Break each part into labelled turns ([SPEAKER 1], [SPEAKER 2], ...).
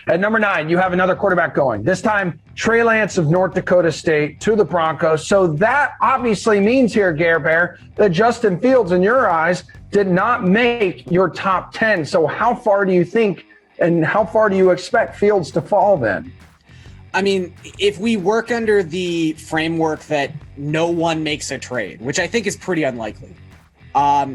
[SPEAKER 1] At number 9, you have another quarterback going. This time, Trey Lance of North Dakota State to the Broncos. So that obviously means here, Gare Bear, that Justin Fields, in your eyes, did not make your top 10. So how far do you think and how far do you expect Fields to fall then?
[SPEAKER 2] I mean, if we work under the framework that no one makes a trade, which I think is pretty unlikely,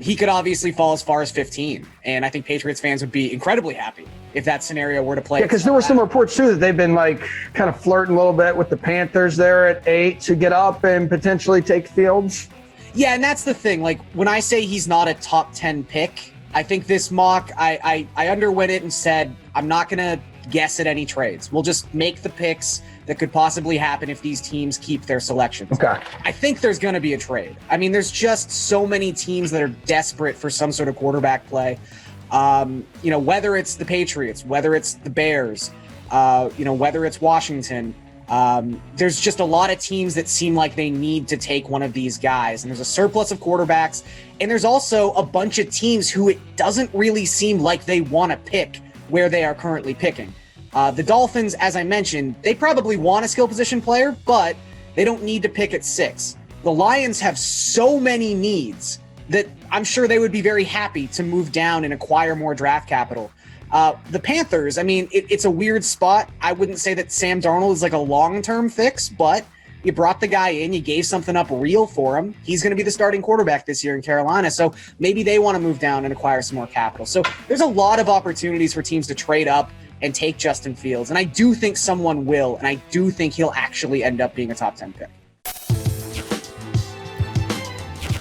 [SPEAKER 2] he could obviously fall as far as 15. And I think Patriots fans would be incredibly happy if that scenario were to play.
[SPEAKER 1] Yeah, because there were some reports, too, that they've been like kind of flirting a little bit with the Panthers there at 8 to get up and potentially take Fields.
[SPEAKER 2] Yeah, and that's the thing. Like, when I say he's not a top 10 pick, I think this mock, I underwent it and said, I'm not going to guess at any trades. We'll just make the picks that could possibly happen if these teams keep their selections.
[SPEAKER 1] Okay.
[SPEAKER 2] I think there's going to be a trade. I mean, there's just so many teams that are desperate for some sort of quarterback play. Whether it's the Patriots, whether it's the Bears, whether it's Washington, there's just a lot of teams that seem like they need to take one of these guys. And there's a surplus of quarterbacks. And there's also a bunch of teams who it doesn't really seem like they want to pick where they are currently picking. The Dolphins, as I mentioned, they probably want a skill position player, but they don't need to pick at 6. The Lions have so many needs that I'm sure they would be very happy to move down and acquire more draft capital. The Panthers, I mean, it's a weird spot. I wouldn't say that Sam Darnold is like a long-term fix, but you brought the guy in, you gave something up real for him. He's going to be the starting quarterback this year in Carolina, so maybe they want to move down and acquire some more capital. So there's a lot of opportunities for teams to trade up and take Justin Fields, and I do think someone will, and I do think he'll actually end up being a top 10 pick.